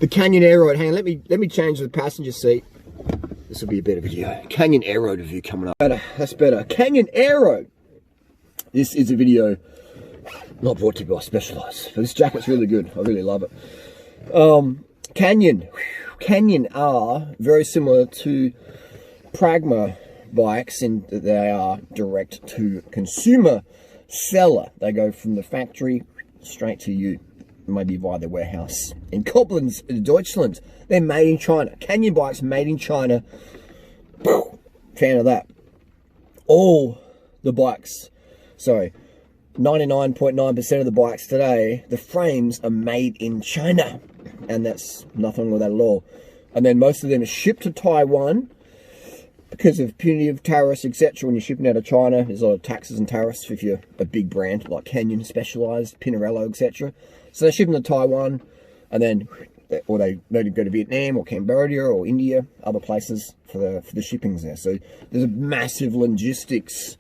The Canyon Aeroad. Hang on, let me change the passenger seat. This will be a better video. Canyon Aeroad review coming up. Better, that's better. Canyon Aeroad. This is a video not brought to you by Specialized, but this jacket's really good. I really love it. Canyon are very similar to Pragma bikes in that they are direct to consumer seller. They go from the factory straight to you, maybe via their warehouse in Koblenz, Deutschland. They're made in China. Canyon bikes made in China. Fan of that. All the bikes, sorry, 99.9% of the bikes today, the frames are made in China, and that's nothing wrong with that at all. And then most of them are shipped to Taiwan because of punitive tariffs, etc. When you're shipping out of China, there's a lot of taxes and tariffs if you're a big brand like Canyon, Specialized, Pinarello, etc. So they ship them to Taiwan, and then, or they go to Vietnam or Cambodia or India, other places for the shippings there. So there's a massive logistics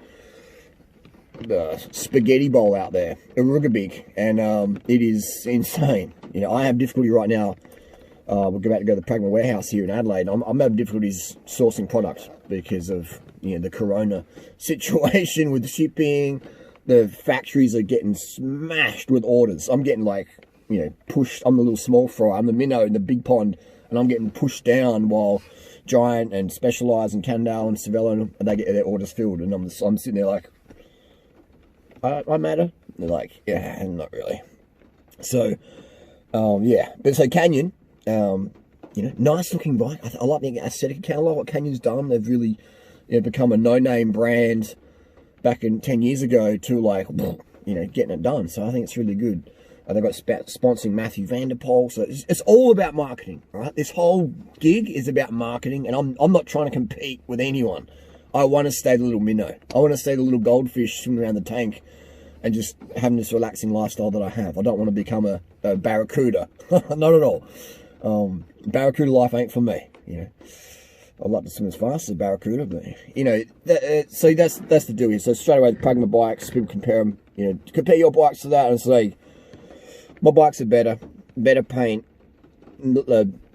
spaghetti bowl out there, a rugabig, and it is insane. You know, I have difficulty right now. We're about to go to the Pragma warehouse here in Adelaide. I'm having difficulties sourcing product because of, you know, the corona situation with the shipping. The factories are getting smashed with orders. I'm getting, like, you know, pushed. I'm the little small fry. I'm the minnow in the big pond, and I'm getting pushed down while Giant and Specialized and Cannondale and Cervelo, they get their orders filled, and I'm sitting there like, I matter? They're like, yeah, not really. So, yeah. But so Canyon, you know, nice looking bike. I like the aesthetic. I like what Canyon's done. They've really, you know, become a no-name brand back in 10 years ago to, like, you know, getting it done. So I think it's really good. They've got sponsoring Matthew Van Der Poel. So it's all about marketing, right? This whole gig is about marketing, and I'm not trying to compete with anyone. I want to stay the little minnow. I want to stay the little goldfish swimming around the tank and just having this relaxing lifestyle that I have. I don't want to become a barracuda. Not at all. Barracuda life ain't for me, you know. I'd like to swim as fast as a barracuda, but, you know, so that's the deal here. So straight away, the Pragma bikes, people compare them, you know, compare your bikes to that and say, my bikes are better paint,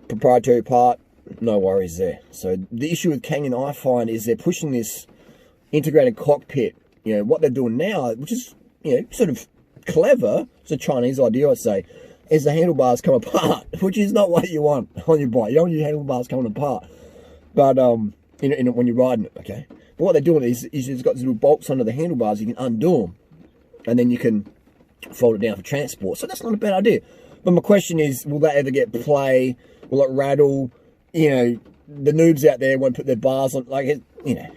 proprietary part, no worries there. So the issue with Canyon, I find, is they're pushing this integrated cockpit. You know, what they're doing now, which is, you know, sort of clever, it's a Chinese idea, I'd say, is the handlebars come apart, which is not what you want on your bike. You don't want your handlebars coming apart. But, when you're riding it, okay? But what they're doing is it's got these little bolts under the handlebars, you can undo them, and then you can fold it down for transport. So that's not a bad idea. But my question is, will that ever get play? Will it rattle? You know, the noobs out there won't put their bars on, like, you know,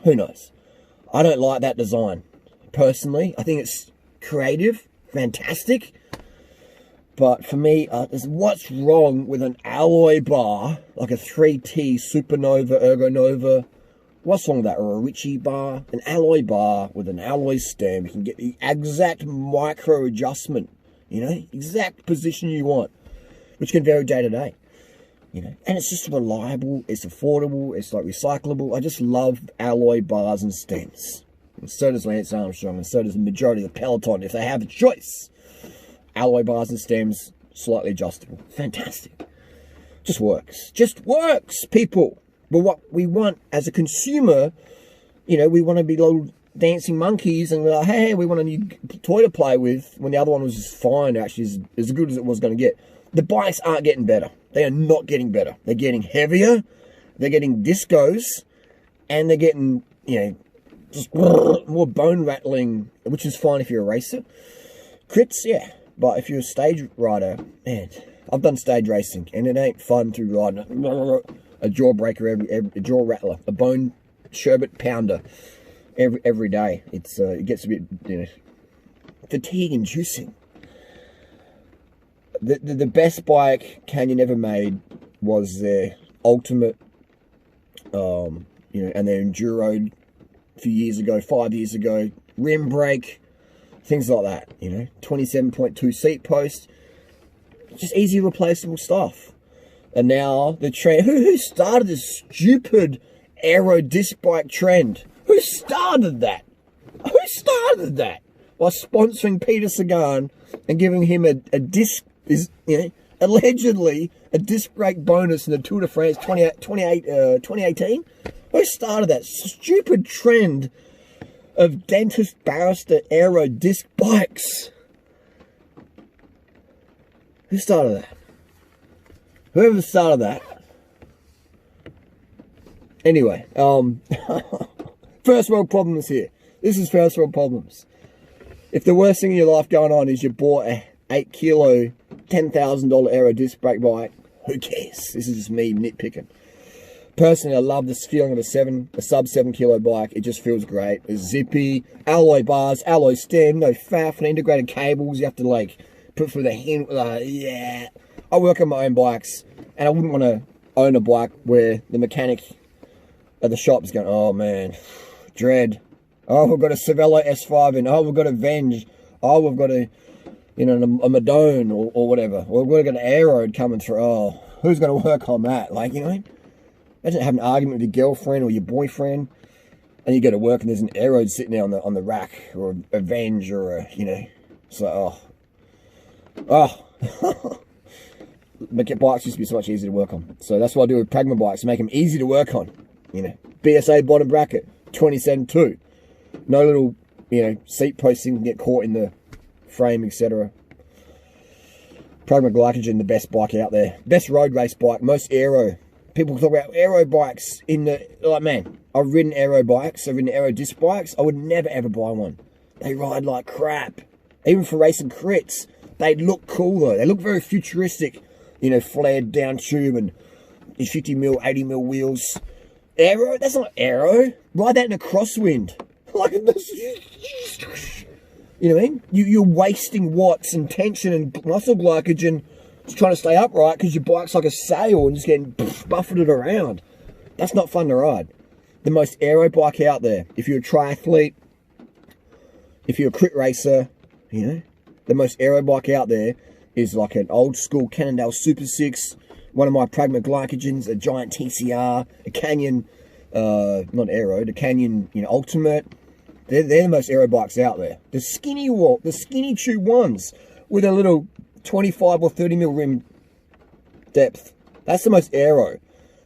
who knows? I don't like that design, personally. I think it's creative, fantastic. But for me, what's wrong with an alloy bar, like a 3T Supernova, Ergonova? What's wrong with that? Or a Ritchie bar? An alloy bar with an alloy stem. You can get the exact micro adjustment, you know, exact position you want, which can vary day to day. You know, and it's just reliable, it's affordable, it's like recyclable. I just love alloy bars and stems. And so does Lance Armstrong, and so does the majority of the peloton, if they have a choice. Alloy bars and stems, slightly adjustable. Fantastic. Just works. Just works, people. But what we want as a consumer, you know, we want to be little dancing monkeys and we're like, hey, we want a new toy to play with, when the other one was just fine, actually, as good as it was going to get. The bikes aren't getting better. They are not getting better. They're getting heavier, they're getting discos, and they're getting, you know, just more bone rattling, which is fine if you're a racer. Crits, yeah. But if you're a stage rider, man, I've done stage racing, and it ain't fun to ride a jawbreaker, a jaw rattler, a bone sherbet pounder every day. It gets a bit, you know, fatigue inducing. The best bike Canyon ever made was their Ultimate, you know, and their Enduroad a few years ago, 5 years ago, rim brake, things like that, you know, 27.2 seat post, just easy replaceable stuff. And now the trend, who started this stupid Aeroad disc bike trend? Who started that? Who started that? By sponsoring Peter Sagan and giving him a disc, you know, allegedly a disc brake bonus in the Tour de France 2018. Who started that stupid trend of dentist barrister Aeroad disc bikes? Who started that? Whoever started that. Anyway, first world problems here. This is first world problems. If the worst thing in your life going on is you bought a 8 kilo, $10,000 Aeroad disc brake bike, who cares? This is just me nitpicking. Personally, I love this feeling of a sub 7 kilo bike. It just feels great. It's zippy, alloy bars, alloy stem, no faff, and integrated cables. You have to like put through the hand. Yeah, I work on my own bikes, and I wouldn't want to own a bike where the mechanic at the shop is going, oh man, dread. Oh, we've got a Cervelo S5 in. Oh, we've got a Venge. Oh, we've got a, you know, a Madone or whatever. Or we've got an Aeroad coming through. Oh, who's going to work on that? Like, you know, imagine having an argument with your girlfriend or your boyfriend, and you go to work and there's an Aeroad sitting there on the rack, or a Venge, or a, you know, it's like, oh. But bikes used to be so much easier to work on. So that's what I do with Pragma bikes, make them easy to work on. You know, BSA bottom bracket, 27.2. No little, you know, seat posts can get caught in the frame, etc. Pragma Glycogen, the best bike out there. Best road race bike, most aero. People talk about aero bikes in the, like, man, I've ridden aero bikes, I've ridden aero disc bikes. I would never ever buy one. They ride like crap. Even for racing crits, they look cool though. They look very futuristic, you know, flared down tube and 50mm, 80mm wheels. Aero? That's not aero. Ride that in a crosswind. Like, you know what I mean? You're wasting watts and tension and muscle glycogen just trying to stay upright because your bike's like a sail and just getting buffeted around. That's not fun to ride. The most aero bike out there, if you're a triathlete, if you're a crit racer, you know, the most aero bike out there is like an old school Cannondale Super 6, one of my Pragma Glycogens, a giant TCR, a Canyon, not Aero, the Canyon, you know, Ultimate. They're the most aero bikes out there. The skinny tube ones with a little 25 or 30mm rim depth. That's the most aero.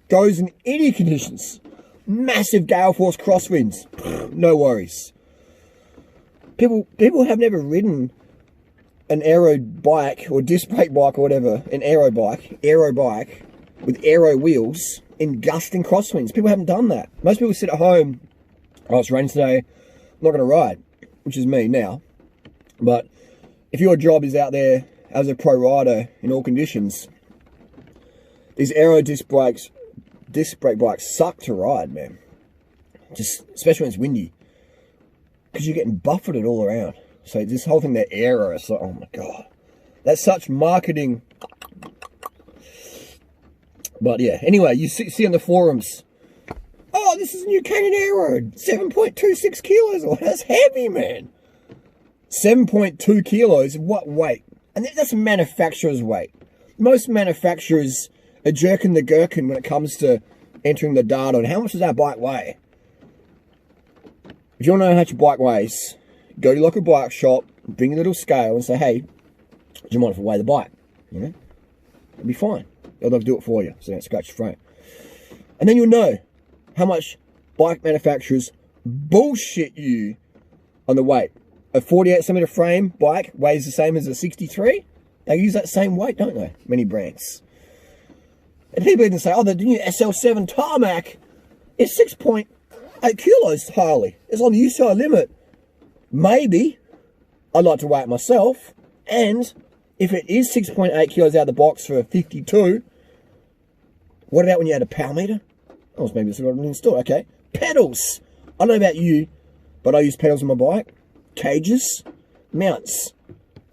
Goes in any conditions. Massive gale force crosswinds. No worries. People have never ridden an aero bike or disc brake bike or whatever, an aero bike with aero wheels in gusting crosswinds. People haven't done that. Most people sit at home, oh, it's raining today, I'm not going to ride, which is me now. But if your job is out there as a pro rider in all conditions, these aero disc brake bikes suck to ride, man. Just especially when it's windy, because you're getting buffeted all around. So this whole thing, that aero, it's like, oh my god, that's such marketing. But yeah, anyway, you see on the forums, oh, this is a new Canyon Aeroad, 7.26 kilos. Oh, that's heavy, man. 7.2 kilos, what weight? And that's manufacturer's weight. Most manufacturers are jerking the gherkin when it comes to entering the data on how much does our bike weigh. If you want to know how much your bike weighs, go to your local bike shop, bring a little scale and say, hey, do you mind if I weigh the bike? You know, it'll be fine. They'll do it for you, so you don't scratch your frame. And then you'll know how much bike manufacturers bullshit you on the weight. A 48cm frame bike weighs the same as a 63. They use that same weight, don't they? Many brands. And people even say, oh, the new SL7 Tarmac is 6.8 kilos Harley. It's on the UCI limit. Maybe. I'd like to weigh it myself. And if it is 6.8 kilos out of the box for a 52, what about when you had a power meter? Oh, maybe it's got it installed. Okay. Pedals. I don't know about you, but I use pedals on my bike. Cages. Mounts.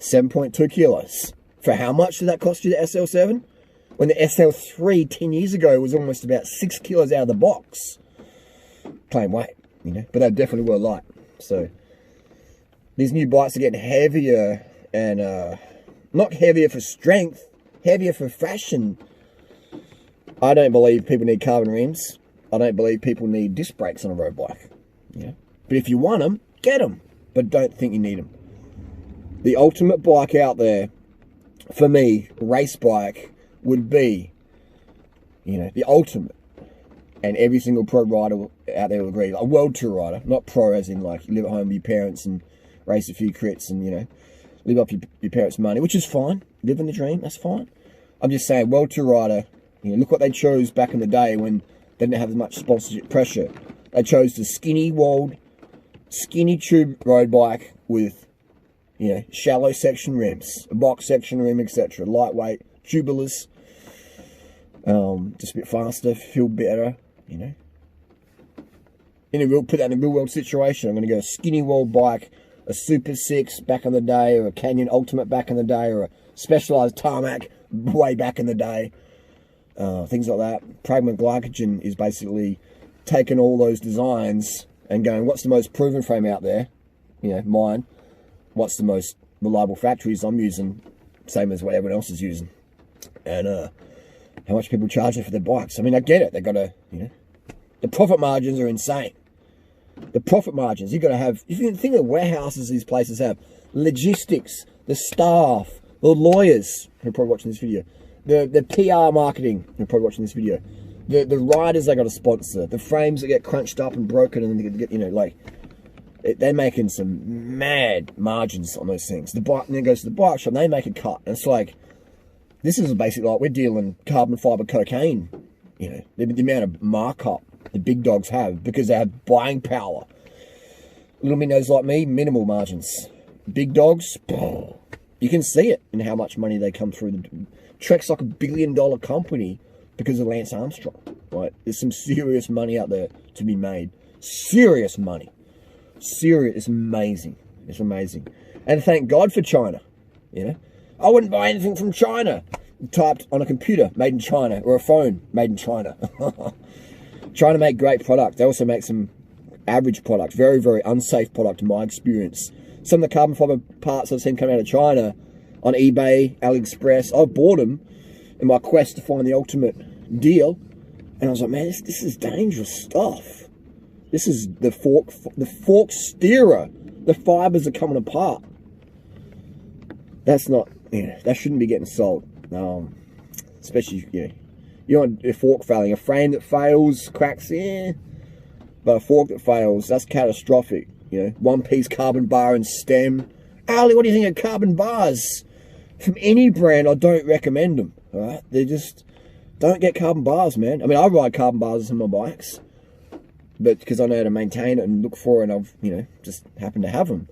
7.2 kilos. For how much did that cost you, the SL7? When the SL3 10 years ago was almost about 6 kilos out of the box. Plain weight, you know. But they definitely were light. So these new bikes are getting heavier, and not heavier for strength, heavier for fashion. I don't believe people need carbon rims. I don't believe people need disc brakes on a road bike. Yeah. But if you want them, get them. But don't think you need them. The ultimate bike out there for me, race bike would be, you know, the ultimate. And every single pro rider out there will agree. A world tour rider, not pro as in like you live at home with your parents and race a few crits and, you know, live off your parents' money, which is fine. Living the dream, that's fine. I'm just saying, world tour rider, you know, look what they chose back in the day when they didn't have as much sponsorship pressure. They chose the skinny-walled, skinny-tube road bike with, you know, shallow section rims, a box section rim, etc. Lightweight, tubeless, just a bit faster, feel better, you know. Put that in a real world situation. I'm going to go a skinny-walled bike, a Super 6 back in the day, or a Canyon Ultimate back in the day, or a Specialized Tarmac way back in the day. Things like that. Pragma Glycogen is basically taking all those designs and going, what's the most proven frame out there? You know, mine. What's the most reliable factories I'm using? Same as what everyone else is using. And how much people charging for their bikes. I mean, I get it. They've got to, you know, the profit margins are insane. The profit margins, you've got to have, if you think of the warehouses these places have, logistics, the staff, the lawyers who are probably watching this video, the PR marketing who are probably watching this video, the riders they got to sponsor, the frames that get crunched up and broken and they get, you know, like, they're making some mad margins on those things. The bike, and then goes to the bike shop, and they make a cut. And it's like, this is basically like we're dealing carbon fiber cocaine, you know, the amount of markup the big dogs have because they have buying power. Little minnows like me, minimal margins. Big dogs, you can see it in how much money they come through. Trek's like $1 billion company because of Lance Armstrong, right? There's some serious money out there to be made. Serious money. Serious. It's amazing. It's amazing. And thank God for China, you know. I wouldn't buy anything from China. Typed on a computer, made in China, or a phone, made in China. Trying to make great product. They also make some average product, very, very unsafe product in my experience. Some of the carbon fiber parts I've seen come out of China on eBay, AliExpress, I bought them in my quest to find the ultimate deal. And I was like, man, this is dangerous stuff. This is the fork steerer. The fibers are coming apart. That's not, you know, that shouldn't be getting sold. Especially, you know, you want a fork failing. A frame that fails, cracks, yeah. But a fork that fails, that's catastrophic. You know, one-piece carbon bar and stem. Ali, what do you think of carbon bars? From any brand, I don't recommend them. All right? They just don't get carbon bars, man. I mean, I ride carbon bars on my bikes, but because I know how to maintain it and look for it, and I've, you know, just happen to have them.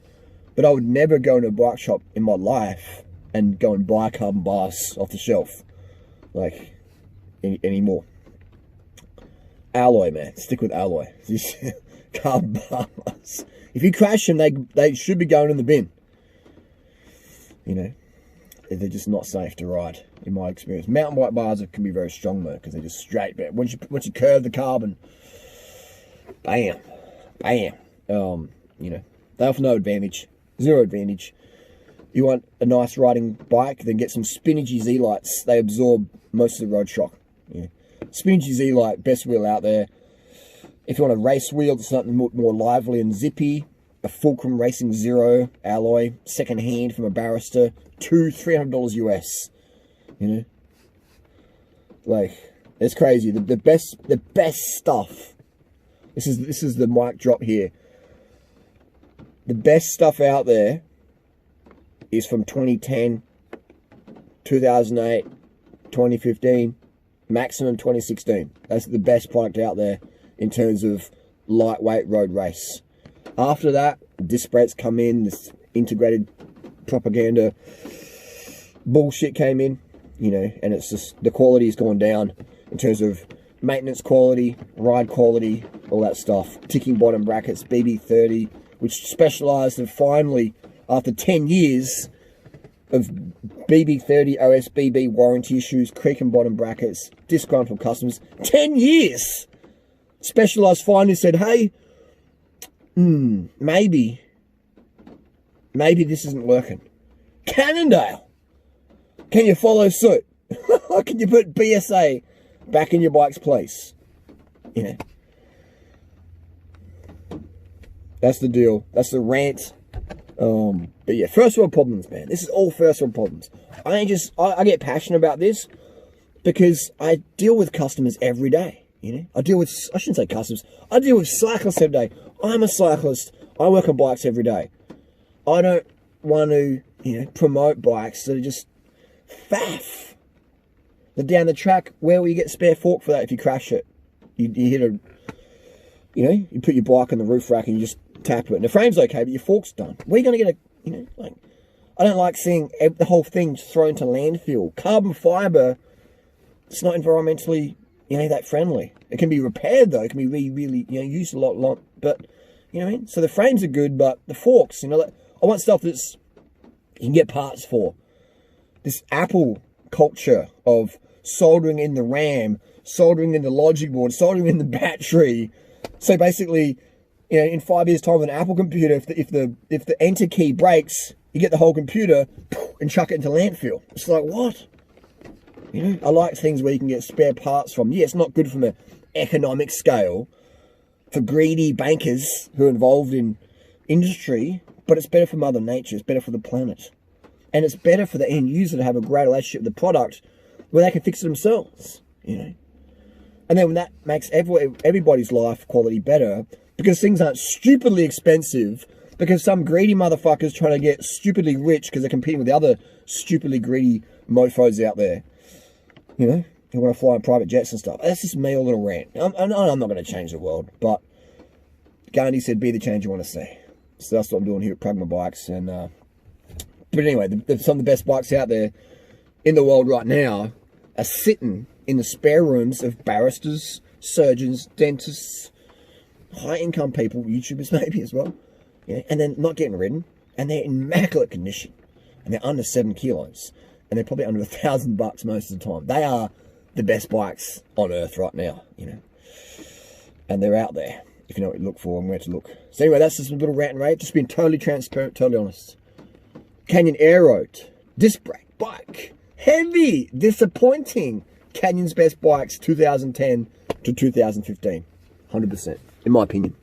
But I would never go into a bike shop in my life and go and buy carbon bars off the shelf, like, anymore. Alloy, man. Stick with alloy. Carbon bars. If you crash them, they should be going in the bin. You know, they're just not safe to ride, in my experience. Mountain bike bars can be very strong, though, because they're just straight. But once you curve the carbon, bam, bam. You know, they offer no advantage. Zero advantage. You want a nice riding bike, then get some Spinagey Z-Lights. They absorb most of the road shock. Yeah. Spinagey Z-Light, best wheel out there. If you want a race wheel, something more lively and zippy, a Fulcrum Racing Zero alloy, second hand from a barrister, $300 US. You know, like, it's crazy. The best stuff. This is the mic drop here. The best stuff out there is from 2010, 2008, 2015, maximum 2016. That's the best product out there in terms of lightweight road race. After that, disc brakes come in, this integrated propaganda bullshit came in, you know, and it's just, the quality's gone down in terms of maintenance quality, ride quality, all that stuff. Ticking bottom brackets, BB30, which specialized and finally, after 10 years of BB30 OSBB warranty issues, creaking bottom brackets, disgruntled customers, 10 years! Specialized finally said, hey, maybe this isn't working. Cannondale, can you follow suit? Can you put BSA back in your bike's place? You know, that's the deal. That's the rant. But yeah, first world problems, man. This is all first world problems. I get passionate about this because I deal with customers every day. You know, I shouldn't say customers. I deal with cyclists every day. I'm a cyclist. I work on bikes every day. I don't want to, promote bikes that are just faff. That down the track, where will you get spare fork for that if you crash it? You hit a, you put your bike on the roof rack and you just tap it. And the frame's okay, but your fork's done. Where are you going to get I don't like seeing the whole thing thrown to landfill. Carbon fibre, it's not environmentally, that friendly. It can be repaired though. It can be really, used a lot. But, you know what I mean? So the frames are good, but the forks, I want stuff that's, you can get parts for. This Apple culture of soldering in the RAM, soldering in the logic board, soldering in the battery. So basically, in 5 years' time with an Apple computer, if the enter key breaks, you get the whole computer and chuck it into landfill. It's like, what? I like things where you can get spare parts from. Yeah, it's not good from an economic scale for greedy bankers who are involved in industry, but it's better for Mother Nature. It's better for the planet. And it's better for the end user to have a great relationship with the product where they can fix it themselves, And then when that makes everybody's life quality better, because things aren't stupidly expensive, because some greedy motherfuckers trying to get stupidly rich because they're competing with the other stupidly greedy mofos out there. Who want to fly in private jets and stuff. That's just me, a little rant. I'm not going to change the world, but Gandhi said, be the change you want to see. So that's what I'm doing here at Pragma Bikes. And but anyway, some of the best bikes out there in the world right now are sitting in the spare rooms of barristers, surgeons, dentists, high-income people, YouTubers maybe as well, and then not getting ridden, and they're in immaculate condition, and they're under 7 kilos, and they're probably under $1,000 most of the time. They are the best bikes on earth right now, and they're out there if you know what to look for and where to look. So anyway, that's just a little rant and rave, just being totally transparent, totally honest. Canyon Aeroad, disc brake bike, heavy, disappointing. Canyon's best bikes, 2010 to 2015, 100%, in my opinion.